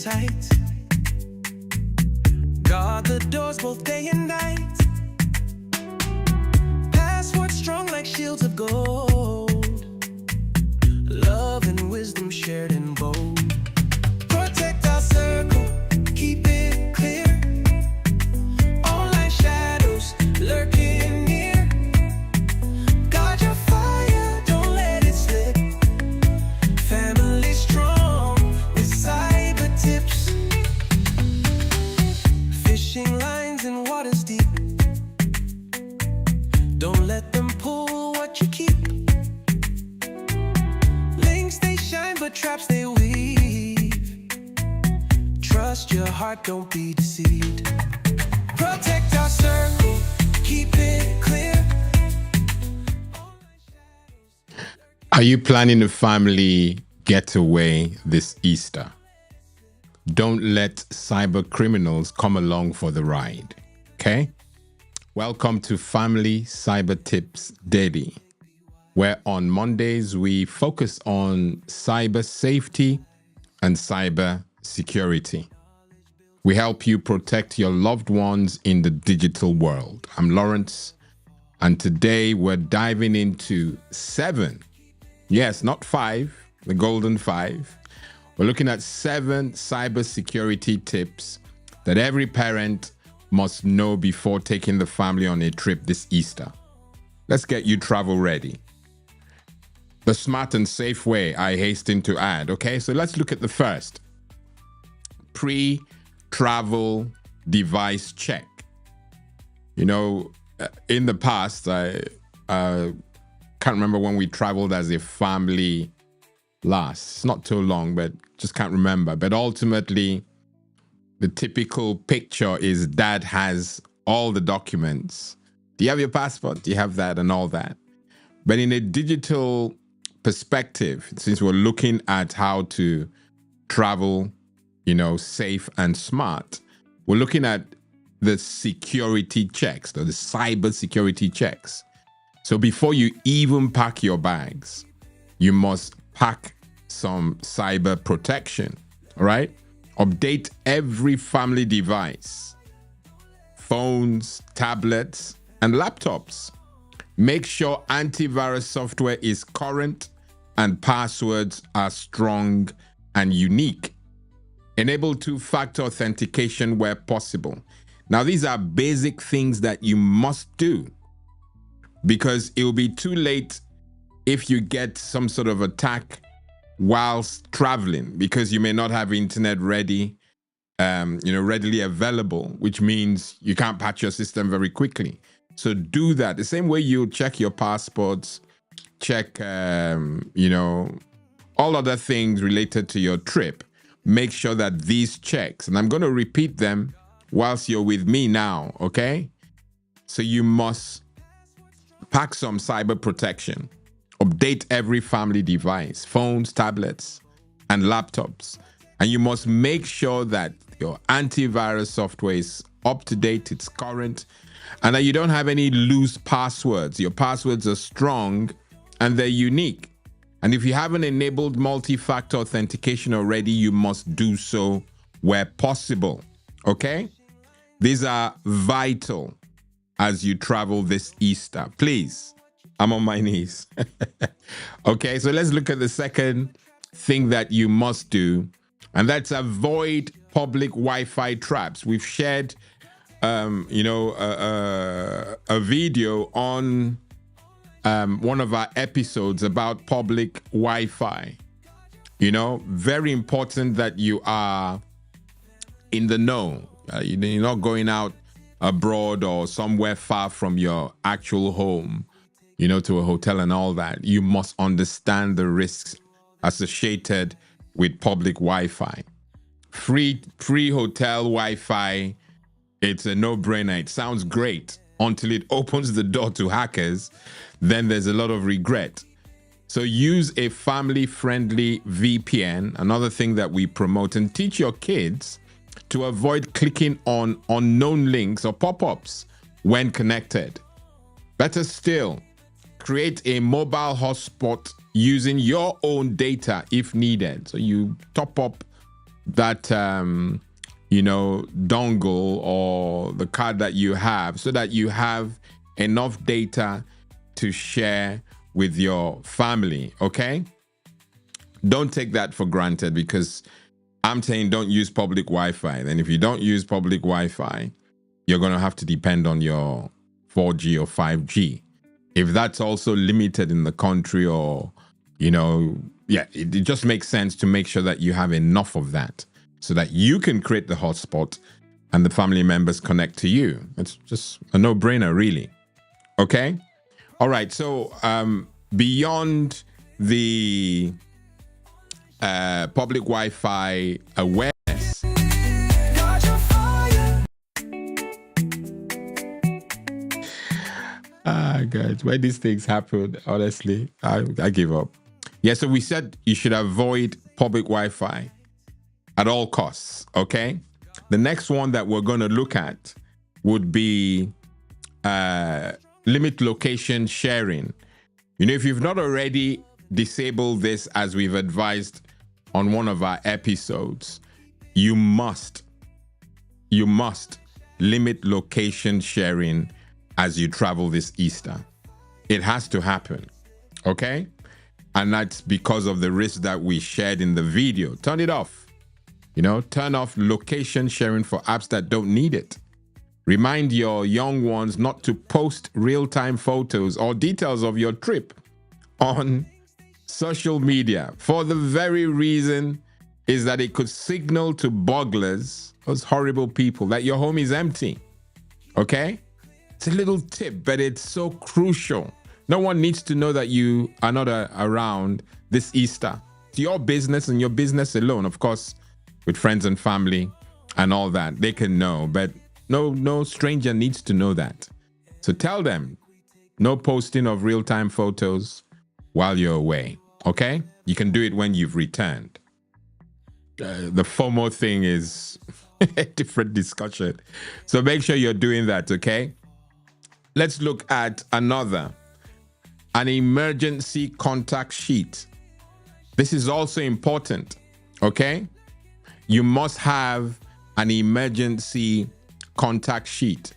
tight. Guard the doors both day and night. Passwords strong like shields of gold. Love and wisdom shared in bold. Protect our circle, keep it clear. Online shadows lurking near. Guard your fire, don't let it slip. Family strong with cyber tips. Fishing lines and waters deep. Don't let them pull what you keep. Links they shine, but traps they weave. Trust your heart, don't be deceived. Protect our circle, keep it clear. Are you planning a family getaway this Easter? Don't let cyber criminals come along for the ride, okay? Welcome to Family Cyber Tips Daily, where on Mondays we focus on cyber safety and cyber security. We help you protect your loved ones in the digital world. I'm Lawrence, and today we're diving into 7. Yes, not 5, the golden 5. We're looking at 7 cybersecurity tips that every parent must know before taking the family on a trip this Easter. Let's get you travel ready. The smart and safe way, I hasten to add. Okay, so let's look at the first. Pre-travel device check. You know, in the past, I can't remember when we traveled as a family last. It's not too long, but just can't remember. But ultimately, the typical picture is dad has all the documents. Do you have your passport? Do you have that and all that? But in a digital perspective, since we're looking at how to travel, you know, safe and smart, we're looking at the security checks, the cyber security checks. So before you even pack your bags, you must pack some cyber protection, all right? Update every family device, phones, tablets, and laptops. Make sure antivirus software is current and passwords are strong and unique. Enable two-factor authentication where possible. Now, these are basic things that you must do because it will be too late if you get some sort of attack whilst traveling, because you may not have internet ready, readily available, which means you can't patch your system very quickly. So do that. The same way you check your passports, check, all other things related to your trip. Make sure that these checks, and I'm going to repeat them whilst you're with me now, okay? So you must pack some cyber protection. Update every family device, phones, tablets, and laptops. And you must make sure that your antivirus software is up to date, it's current, and that you don't have any loose passwords. Your passwords are strong and they're unique. And if you haven't enabled multi-factor authentication already, you must do so where possible, okay? These are vital as you travel this Easter. Please, I'm on my knees. Okay, so let's look at the second thing that you must do, and that's avoid public Wi-Fi traps. We've shared, a video on one of our episodes about public Wi-Fi. Very important that you are in the know. You're not going out abroad or somewhere far from your actual home, to a hotel and all that. You must understand the risks associated with public Wi-Fi. Free hotel Wi-Fi, it's a no-brainer. It sounds great until it opens the door to hackers. Then there's a lot of regret. So use a family-friendly VPN, another thing that we promote, and teach your kids to avoid clicking on unknown links or pop-ups when connected. Better still, create a mobile hotspot using your own data if needed. So you top up that dongle or the card that you have, so that you have enough data to share with your family. Okay, don't take that for granted, because I'm saying don't use public Wi-Fi. Then if you don't use public Wi-Fi, you're going to have to depend on your 4G or 5G. If that's also limited in the country, or it just makes sense to make sure that you have enough of that, so that you can create the hotspot and the family members connect to you. It's just a no-brainer, really. Okay? All right. So beyond the public Wi-Fi awareness, guys, when these things happen, honestly, I give up. Yeah, so we said you should avoid public Wi-Fi at all costs. Okay. The next one that we're going to look at would be limit location sharing. If you've not already disabled this, as we've advised on one of our episodes, you must limit location sharing as you travel this Easter. It has to happen. Okay. And that's because of the risk that we shared in the video. Turn it off. Turn off location sharing for apps that don't need it. Remind your young ones not to post real-time photos or details of your trip on social media, for the very reason is that it could signal to burglars, those horrible people, that your home is empty. Okay? It's a little tip, but it's so crucial. No one needs to know that you are not around this Easter. It's your business and your business alone. Of course, with friends and family and all that, they can know, but no stranger needs to know that. So tell them, no posting of real-time photos while you're away. Okay? You can do it when you've returned. The FOMO thing is a different discussion. So make sure you're doing that, okay? Let's look at another. An emergency contact sheet. This is also important, okay? You must have an emergency contact sheet.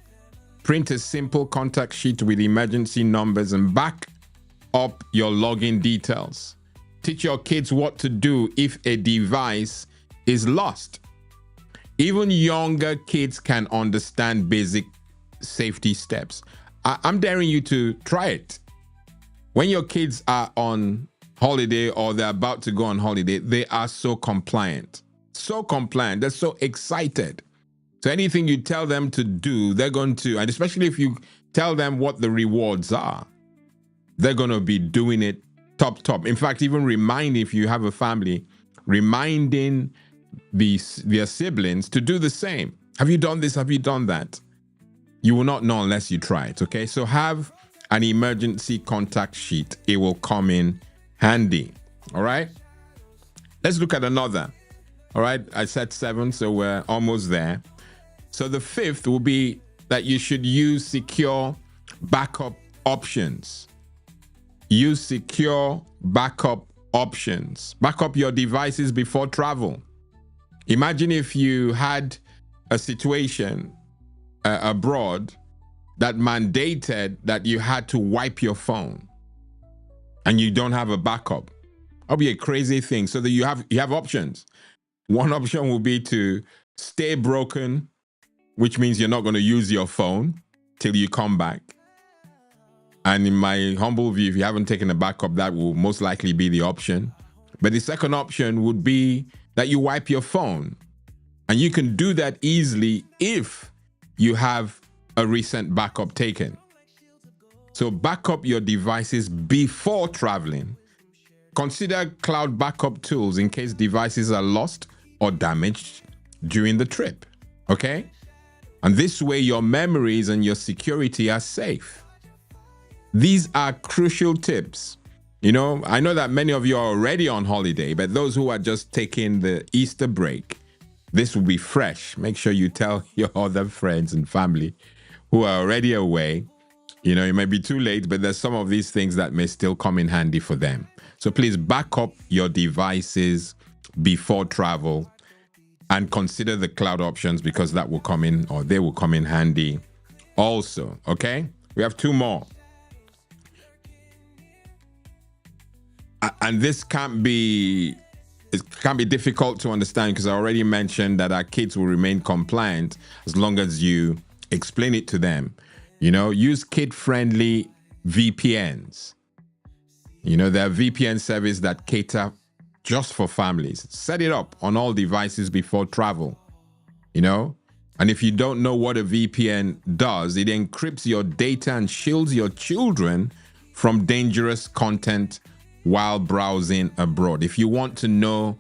Print a simple contact sheet with emergency numbers and back up your login details. Teach your kids what to do if a device is lost. Even younger kids can understand basic safety steps. I'm daring you to try it. When your kids are on holiday or they're about to go on holiday, they are so compliant. So compliant. They're so excited. So anything you tell them to do, they're going to, and especially if you tell them what the rewards are, they're going to be doing it top. In fact, even reminding, if you have a family, reminding their siblings to do the same. Have you done this? Have you done that? You will not know unless you try it, okay? So have an emergency contact sheet. It will come in handy, all right? Let's look at another, all right? I said 7, so we're almost there. So the 5th will be that you should use secure backup options. Use secure backup options. Back up your devices before travel. Imagine if you had a situation abroad that mandated that you had to wipe your phone and you don't have a backup. That'll be a crazy thing. So that you have options. One option will be to stay broken, which means you're not going to use your phone till you come back. And in my humble view, if you haven't taken a backup, that will most likely be the option. But the second option would be that you wipe your phone. And you can do that easily if you have a recent backup taken. So back up your devices before traveling. Consider cloud backup tools in case devices are lost or damaged during the trip. Okay? And this way your memories and your security are safe. These are crucial tips. I know that many of you are already on holiday, but those who are just taking the Easter break, this will be fresh. Make sure you tell your other friends and family who are already away. It might be too late, but there's some of these things that may still come in handy for them. So please back up your devices before travel. and consider the cloud options, because that will come in, or they will come in handy also. Okay, we have two more. And this can't be difficult to understand, because I already mentioned that our kids will remain compliant as long as you explain it to them. You know, use kid-friendly VPNs. You know, there are VPN services that cater just for families. Set it up on all devices before travel, you know? And if you don't know what a VPN does, it encrypts your data and shields your children from dangerous content while browsing abroad. If you want to know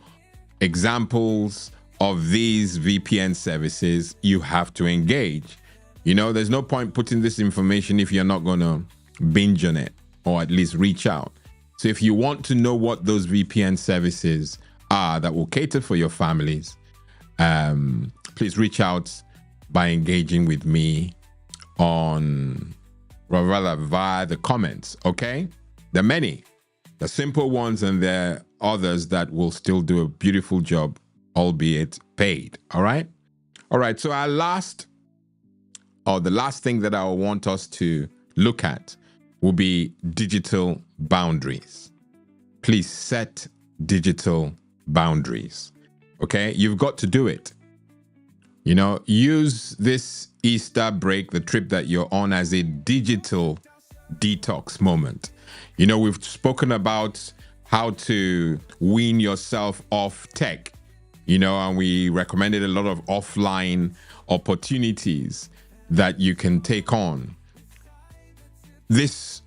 examples of these VPN services, you have to engage. You know, there's no point putting this information if you're not going to binge on it, or at least reach out. So if you want to know what those VPN services are that will cater for your families, please reach out by engaging with me on, or rather via the comments, okay? There are many, the simple ones, and there are others that will still do a beautiful job, albeit paid, all right? All right, so the last thing that I want us to look at will be digital boundaries. Please set digital boundaries. Okay, you've got to do it. You know, use this Easter break, the trip that you're on, as a digital detox moment. You know, we've spoken about how to wean yourself off tech, you know, and we recommended a lot of offline opportunities that you can take on. This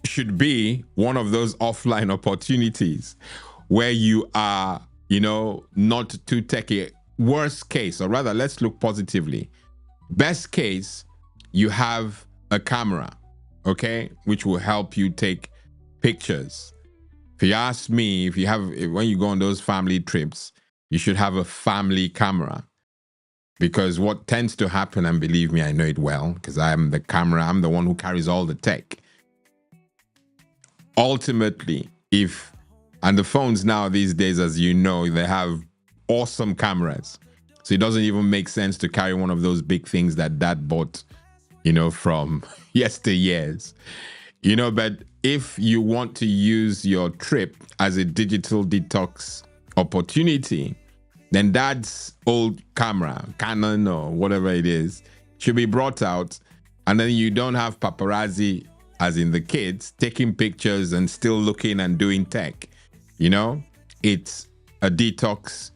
should be one of those offline opportunities where you are, you know, not too techy. Worst case, or rather, let's look positively. Best case, you have a camera, okay, which will help you take pictures. If you ask me, when you go on those family trips, you should have a family camera. Because what tends to happen, and believe me, I know it well, because I'm the camera, I'm the one who carries all the tech. Ultimately, and the phones now these days, as you know, they have awesome cameras. So it doesn't even make sense to carry one of those big things that Dad bought, you know, from yesteryears. You know, but if you want to use your trip as a digital detox opportunity, then Dad's old camera, Canon or whatever it is, should be brought out. And then you don't have paparazzi, as in the kids, taking pictures and still looking and doing tech. You know, it's a detox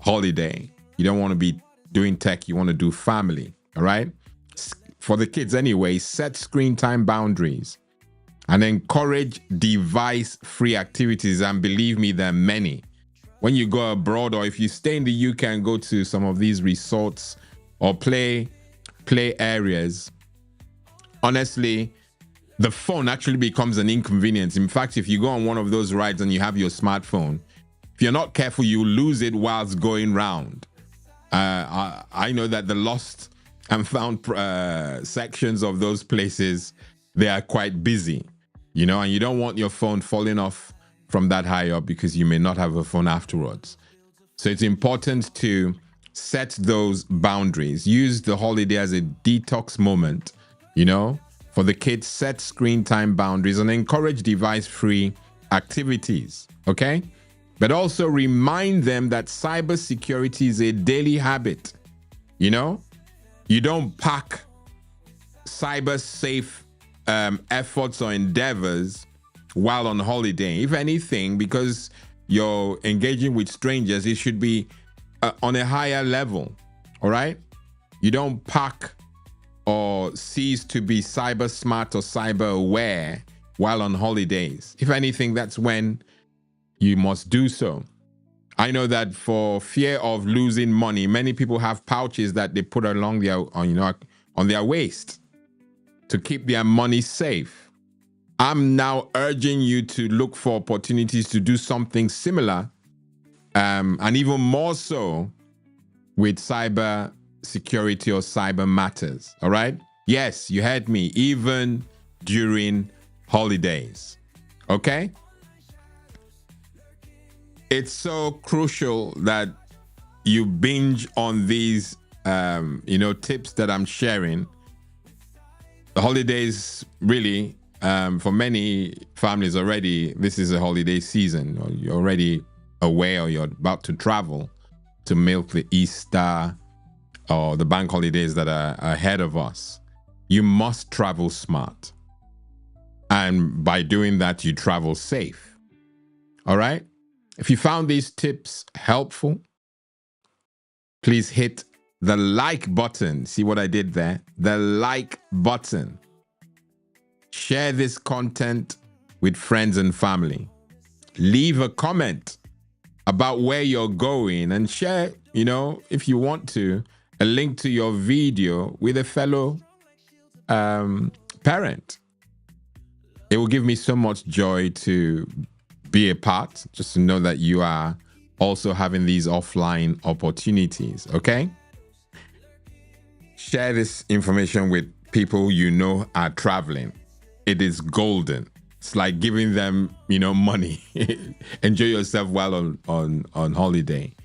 holiday. You don't want to be doing tech. You want to do family. All right. For the kids anyway, set screen time boundaries and encourage device-free activities. And believe me, there are many. When you go abroad, or if you stay in the UK and go to some of these resorts or play areas, honestly, the phone actually becomes an inconvenience. In fact, if you go on one of those rides and you have your smartphone, if you're not careful, you lose it whilst going round. I know that the lost and found sections of those places, they are quite busy, you know, and you don't want your phone falling off from that high up, because you may not have a phone afterwards. So it's important to set those boundaries. Use the holiday as a detox moment, you know, for the kids. Set screen time boundaries and encourage device-free activities, okay? But also remind them that cybersecurity is a daily habit. You know, you don't pack cyber-safe efforts or endeavors while on holiday. If anything, because you're engaging with strangers, it should be on a higher level, all right? You don't pack or cease to be cyber smart or cyber aware while on holidays. If anything, that's when you must do so. I know that for fear of losing money, many people have pouches that they put along on their waist to keep their money safe. I'm now urging you to look for opportunities to do something similar, and even more so with cyber security or cyber matters. All right? Yes, you heard me, even during holidays. Okay? It's so crucial that you binge on these, tips that I'm sharing. The holidays really, for many families already, this is a holiday season. Or you're already away or you're about to travel to milk the Easter or the bank holidays that are ahead of us. You must travel smart. And by doing that, you travel safe. All right? If you found these tips helpful, please hit the like button. See what I did there? The like button. Share this content with friends and family. Leave a comment about where you're going and share, if you want to, a link to your video with a fellow parent. It will give me so much joy to be a part, just to know that you are also having these offline opportunities, okay? Share this information with people you know are traveling. It is golden. It's like giving them, money. Enjoy yourself while on holiday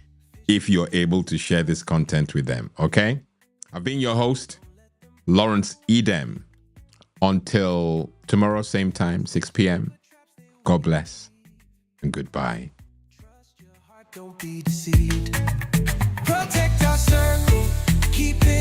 if you're able to share this content with them, okay? I've been your host, Lawrence Edem. Until tomorrow, same time, 6 p.m. God bless and goodbye. Trust your heart, don't be deceived. Protect our circle, keep it